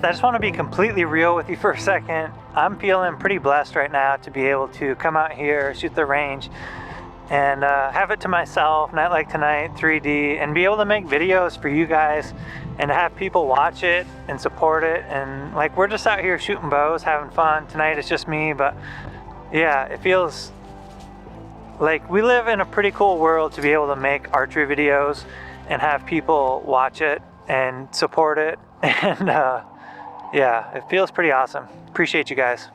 I just want to be completely real with you for a second. I'm feeling pretty blessed right now to be able to come out here, shoot the range, and have it to myself, night like tonight, 3D, and be able to make videos for you guys and have people watch it and support it. And like, we're just out here shooting bows, having fun. Tonight it's just me, but yeah, it feels like we live in a pretty cool world to be able to make archery videos and have people watch it and support it. And yeah, it feels pretty awesome. Appreciate you guys.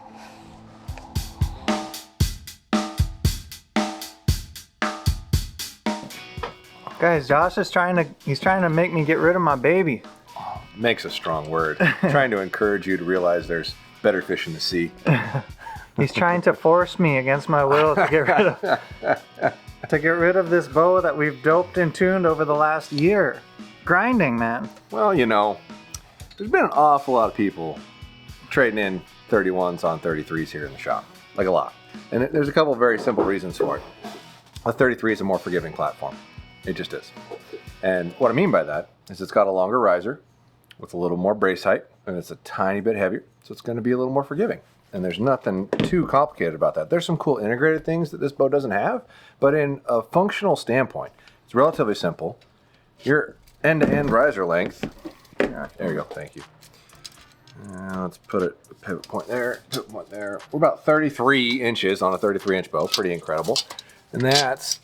Guys, Josh is trying to make me get rid of my baby. Makes a strong word. Trying to encourage you to realize there's better fish in the sea. He's trying to force me against my will to get rid of this bow that we've doped and tuned over the last year. Grinding, man. Well, you know, there's been an awful lot of people trading in 31s on 33s here in the shop. Like a lot. And there's a couple of very simple reasons for it. A 33 is a more forgiving platform. It just is. And what I mean by that is it's got a longer riser with a little more brace height, and it's a tiny bit heavier, so it's going to be a little more forgiving. And there's nothing too complicated about that. There's some cool integrated things that this bow doesn't have, but in a functional standpoint, it's relatively simple. Your end-to-end riser length, there you go, thank you. Let's put a pivot point there, pivot point there. We're about 33 inches on a 33-inch bow, pretty incredible. And that's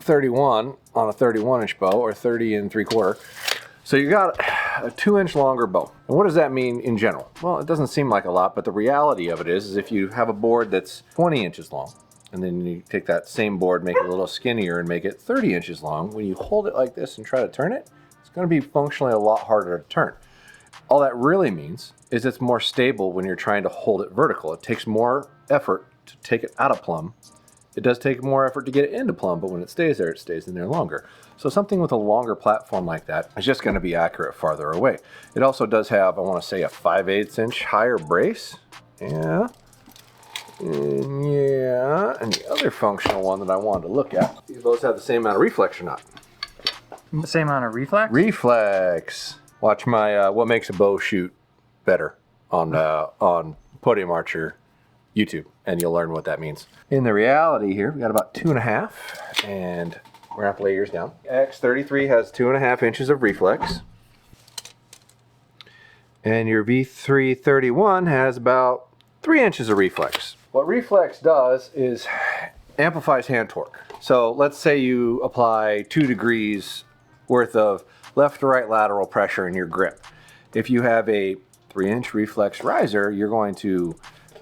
31 on a 31-inch bow, or 30 3/4. So you got a 2-inch longer bow. And what does that mean in general? Well, it doesn't seem like a lot, but the reality of it is if you have a board that's 20 inches long, and then you take that same board, make it a little skinnier, and make it 30 inches long, when you hold it like this and try to turn it, it's going to be functionally a lot harder to turn. All that really means is it's more stable when you're trying to hold it vertical. It takes more effort to take it out of plumb. It does take more effort to get it into plumb, but when it stays there, it stays in there longer. So something with a longer platform like that is just going to be accurate farther away. It also does have, I want to say, a 5/8 inch higher brace. Yeah. Yeah. And the other functional one that I wanted to look at, these bows have the same amount of reflex or not? The same amount of reflex? Reflex. Watch my what makes a bow shoot better on Podium Archer YouTube, and you'll learn what that means. In the reality here, we got about 2.5, and we're gonna have to lay yours down. X33 has 2.5 inches of reflex, and your V331 has about 3 inches of reflex. What reflex does is amplifies hand torque. So let's say you apply 2 degrees worth of left to right lateral pressure in your grip. If you have a 3-inch reflex riser, you're going to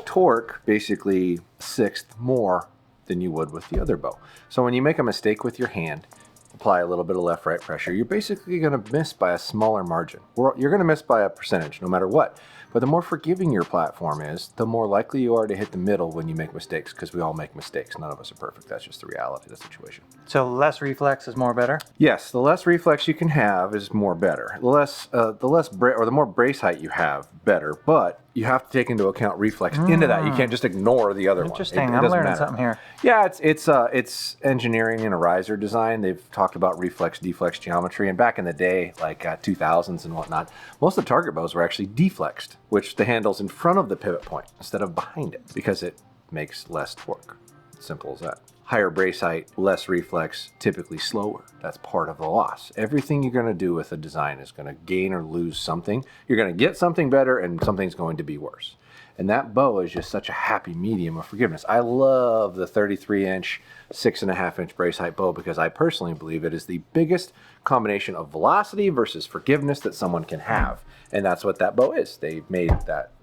torque basically 1/6 more than you would with the other bow. So when you make a mistake with your hand, apply a little bit of left-right pressure, you're basically going to miss by a smaller margin. You're going to miss by a percentage no matter what. But the more forgiving your platform is, the more likely you are to hit the middle when you make mistakes, because we all make mistakes. None of us are perfect. That's just the reality of the situation. So less reflex is more better? Yes, the less reflex you can have is more better. The more brace height you have, better. But you have to take into account reflex into that. You can't just ignore the other one. Interesting. I'm learning something here. Yeah, it's engineering and a riser design. They've talked about reflex, deflex geometry, and back in the day, like 2000s and whatnot, most of the target bows were actually deflexed, which the handle's in front of the pivot point instead of behind it, because it makes less torque. Simple as that. Higher brace height, less reflex, typically slower. That's part of the loss. Everything you're going to do with a design is going to gain or lose something. You're going to get something better, and something's going to be worse. And that bow is just such a happy medium of forgiveness. I love the 33-inch, 6.5-inch brace height bow, because I personally believe it is the biggest combination of velocity versus forgiveness that someone can have. And that's what that bow is. They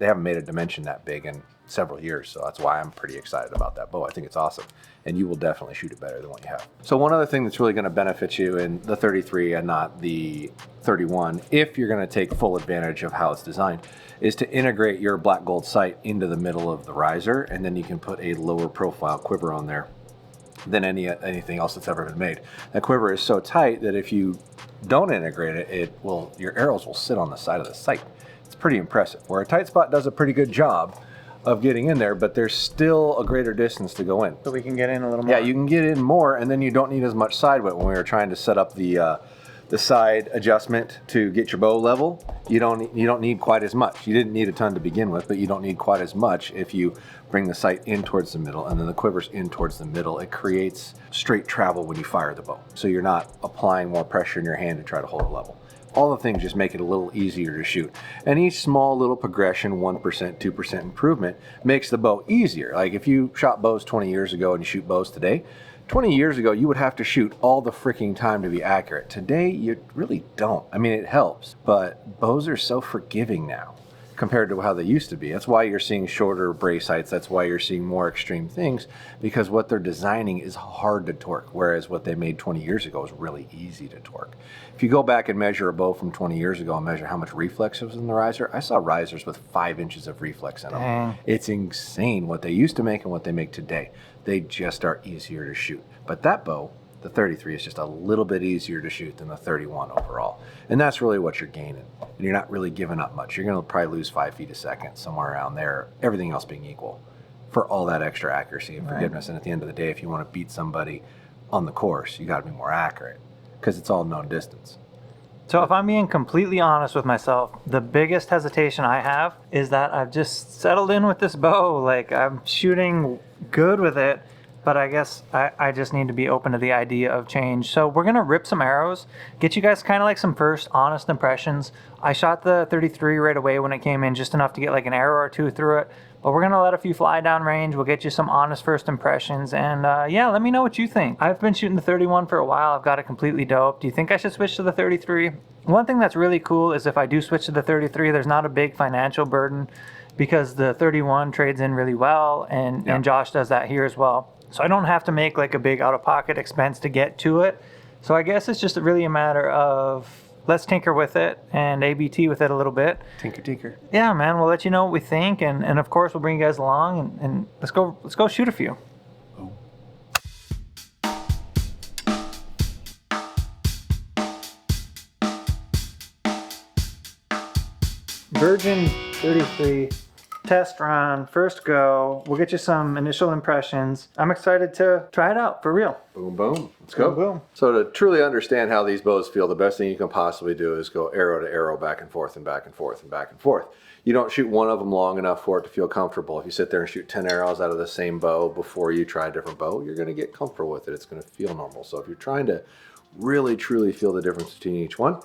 haven't made a dimension that big in several years, so that's why I'm pretty excited about that bow. I think it's awesome, and you will definitely shoot it better than what you have. So one other thing that's really going to benefit you in the 33 and not the 31, if you're going to take full advantage of how it's designed, is to integrate your black gold sight into the middle of the riser, and then you can put a lower profile quiver on there than anything else that's ever been made. That quiver is so tight that if you don't integrate it, your arrows will sit on the side of the sight. It's pretty impressive. Where a tight spot does a pretty good job of getting in there, but there's still a greater distance to go in. So we can get in a little more. Yeah, you can get in more, and then you don't need as much side weight. When we were trying to set up the the side adjustment to get your bow level, you don't need quite as much. You didn't need a ton to begin with, but you don't need quite as much if you bring the sight in towards the middle and then the quivers in towards the middle. It creates straight travel when you fire the bow. So you're not applying more pressure in your hand to try to hold it level. All the things just make it a little easier to shoot. And each small little progression, 1%, 2% improvement, makes the bow easier. Like if you shot bows 20 years ago and you shoot bows today, 20 years ago, you would have to shoot all the freaking time to be accurate. Today, you really don't. I mean, it helps, but bows are so forgiving now compared to how they used to be. That's why you're seeing shorter brace heights. That's why you're seeing more extreme things, because what they're designing is hard to torque, whereas what they made 20 years ago is really easy to torque. If you go back and measure a bow from 20 years ago and measure how much reflex was in the riser, I saw risers with 5 inches of reflex in them. Dang. It's insane what they used to make and what they make today. They just are easier to shoot. But that bow, the 33, is just a little bit easier to shoot than the 31 overall. And that's really what you're gaining. And you're not really giving up much. You're going to probably lose 5 feet a second, somewhere around there, everything else being equal, for all that extra accuracy and forgiveness. And at the end of the day, if you want to beat somebody on the course, you got to be more accurate, because it's all known distance. So if I'm being completely honest with myself, the biggest hesitation I have is that I've just settled in with this bow. Like, I'm shooting good with it, but I guess I just need to be open to the idea of change. So we're going to rip some arrows, get you guys kind of like some first honest impressions. I shot the 33 right away when it came in, just enough to get like an arrow or two through it. But we're going to let a few fly down range. We'll get you some honest first impressions. And yeah, let me know what you think. I've been shooting the 31 for a while. I've got it completely doped. Do you think I should switch to the 33? One thing that's really cool is if I do switch to the 33, there's not a big financial burden, because the 31 trades in really well, and Josh does that here as well. So I don't have to make like a big out-of-pocket expense to get to it. So I guess it's just really a matter of let's tinker with it and ABT with it a little bit. Tinker. Yeah, man, we'll let you know what we think, and of course we'll bring you guys along, and let's go shoot a few. Virgin 33 test run, first go. We'll get you some initial impressions. I'm excited to try it out for real. Boom, boom. Let's go. Boom, boom. So to truly understand how these bows feel, the best thing you can possibly do is go arrow to arrow, back and forth and back and forth and back and forth. You don't shoot one of them long enough for it to feel comfortable. If you sit there and shoot 10 arrows out of the same bow before you try a different bow, you're going to get comfortable with it. It's going to feel normal. So if you're trying to really, truly feel the difference between each one,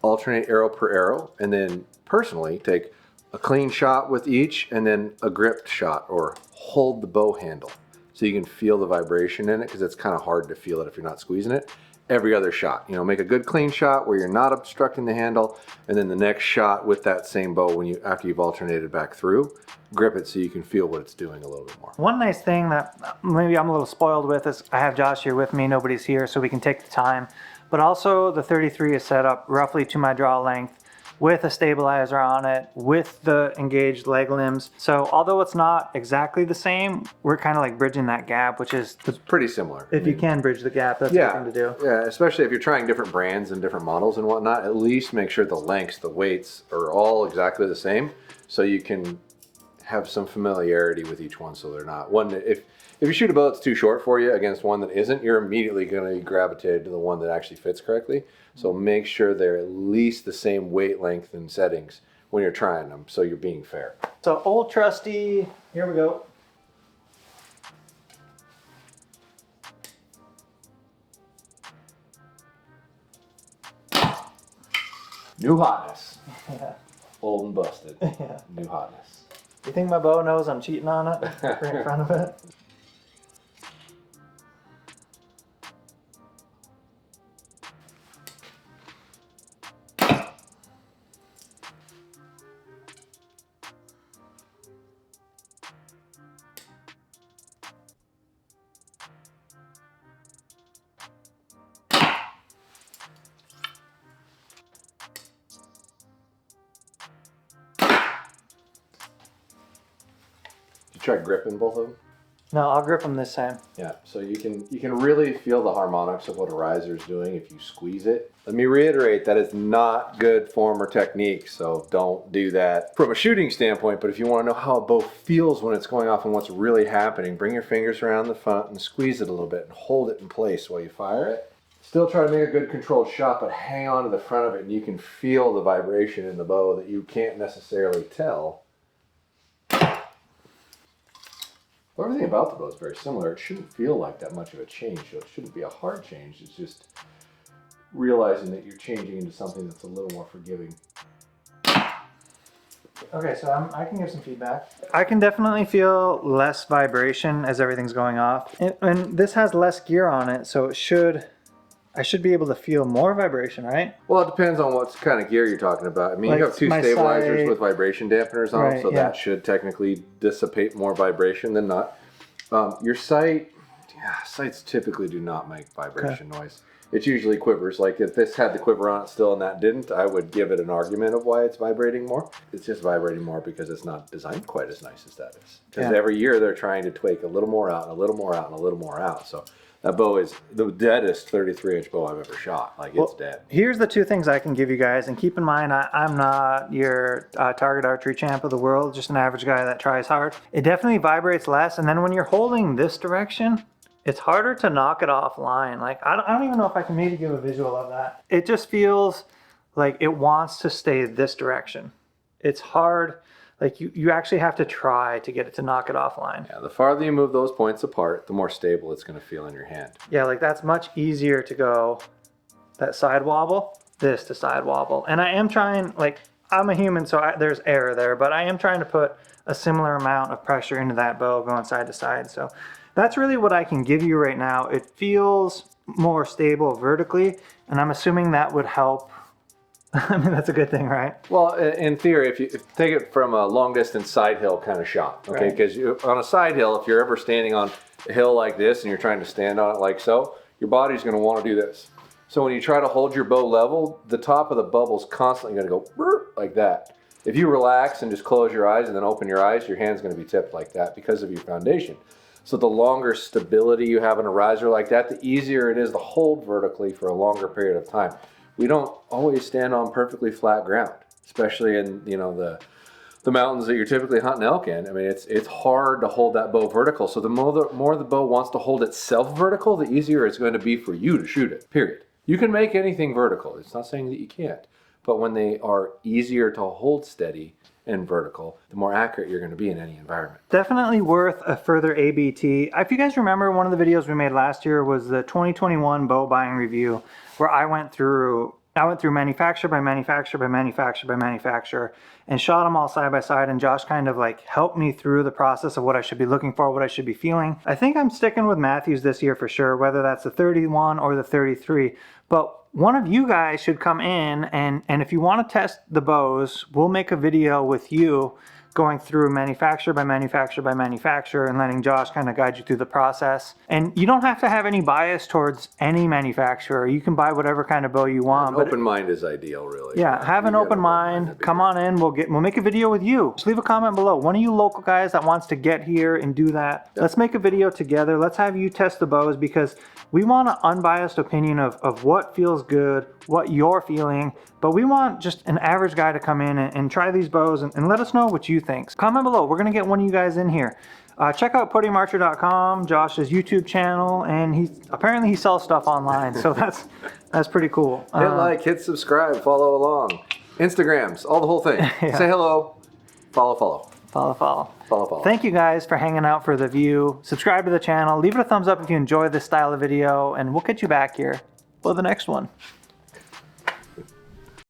alternate arrow per arrow, and then personally take a clean shot with each and then a gripped shot, or hold the bow handle so you can feel the vibration in it, because it's kind of hard to feel it if you're not squeezing it. Every other shot, you know, make a good clean shot where you're not obstructing the handle, and then the next shot with that same bow, when you after you've alternated back through, grip it so you can feel what it's doing a little bit more. One nice thing that maybe I'm a little spoiled with is I have Josh here with me. Nobody's here, so we can take the time. But also the 33 is set up roughly to my draw length, with a stabilizer on it, with the engaged leg limbs. So although it's not exactly the same, we're kind of like bridging that gap, which is It's pretty similar. if you can bridge the gap, that's the thing to do. Yeah, especially if you're trying different brands and different models and whatnot, at least make sure the lengths, the weights are all exactly the same, so you can have some familiarity with each one, so they're not one that if you shoot a bow that's too short for you against one that isn't, you're immediately going to gravitate to the one that actually fits correctly. So make sure they're at least the same weight, length, and settings when you're trying them, so you're being fair. So old trusty, here we go. New hotness. Yeah. Old and busted. Yeah. New hotness. You think my bow knows I'm cheating on it? Right in front of it? You try gripping both of them? No, I'll grip them this time. Yeah, so you can really feel the harmonics of what a riser is doing if you squeeze it. Let me reiterate, that is not good form or technique, so don't do that from a shooting standpoint. But if you want to know how a bow feels when it's going off and what's really happening, bring your fingers around the front and squeeze it a little bit and hold it in place while you fire it. Still try to make a good controlled shot, but hang on to the front of it and you can feel the vibration in the bow that you can't necessarily tell. Well, everything about the bow is very similar. It shouldn't feel like that much of a change, so it shouldn't be a hard change. It's just realizing that you're changing into something that's a little more forgiving. Okay, so I can give some feedback. I can definitely feel less vibration as everything's going off. And this has less gear on it, so I should be able to feel more vibration, right? Well, it depends on what kind of gear you're talking about. I mean, Like you have two stabilizers sight, with vibration dampeners on them, so that should technically dissipate more vibration than not. Your sight, sights typically do not make vibration noise. It usually quivers. Like if this had the quiver on it still and that didn't, I would give it an argument of why it's vibrating more. It's just vibrating more because it's not designed quite as nice as that is. Because every year they're trying to tweak a little more out and a little more out and a little more out. So that bow is the deadest 33-inch bow I've ever shot. Like, it's dead. Here's the two things I can give you guys, and keep in mind, I'm not your target archery champ of the world, just an average guy that tries hard. It definitely vibrates less, and then when you're holding this direction, it's harder to knock it offline. Like, I don't even know if I can maybe give a visual of that. It just feels like it wants to stay this direction. It's hard. Like, you actually have to try to get it to knock it offline. Yeah, the farther you move those points apart, the more stable it's going to feel in your hand. Yeah, like that's much easier to go that side wobble, this to side wobble. And I am trying, like, I'm a human, so there's error there, but I am trying to put a similar amount of pressure into that bow going side to side. So that's really what I can give you right now. It feels more stable vertically, and I'm assuming that would help. I mean, that's a good thing, right? Well, in theory, if you take it from a long distance side hill kind of shot, okay? Because on a side hill, if you're ever standing on a hill like this and you're trying to stand on it like so, your body's going to want to do this. So when you try to hold your bow level, the top of the bubble's constantly going to go burp, like that. If you relax and just close your eyes and then open your eyes, your hand's going to be tipped like that because of your foundation. So the longer stability you have in a riser like that, the easier it is to hold vertically for a longer period of time. We don't always stand on perfectly flat ground, especially in, you know, the mountains that you're typically hunting elk in. I mean, it's hard to hold that bow vertical. So the more the bow wants to hold itself vertical, the easier it's going to be for you to shoot it, period. You can make anything vertical. It's not saying that you can't. But when they are easier to hold steady and vertical, the more accurate you're going to be in any environment. Definitely worth a further ABT. If you guys remember, one of the videos we made last year was the 2021 bow buying review, where I went through manufacturer by manufacturer by manufacturer by manufacturer and shot them all side by side, and Josh kind of like helped me through the process of what I should be looking for, what I should be feeling. I think I'm sticking with Mathews this year for sure, whether that's the 31 or the 33. But one of you guys should come in, and if you want to test the bows, we'll make a video with you going through manufacturer by manufacturer by manufacturer and letting Josh kind of guide you through the process. And you don't have to have any bias towards any manufacturer. You can buy whatever kind of bow you want. An open mind is ideal, really. Yeah, have an open mind. Come on in. We'll make a video with you. Just leave a comment below. One of you local guys that wants to get here and do that. Let's make a video together. Let's have you test the bows, because we want an unbiased opinion of what feels good, what you're feeling, but we want just an average guy to come in and try these bows and let us know what you think. Comment below. We're going to get one of you guys in here. Check out PuttyMarcher.com, Josh's YouTube channel, and he sells stuff online, so that's pretty cool. Hit like, hit subscribe, follow along. Instagrams, all the whole thing. Yeah. Say hello, follow. Follow. Thank you guys for hanging out for the view. Subscribe to the channel. Leave it a thumbs up if you enjoy this style of video, and we'll get you back here for the next one.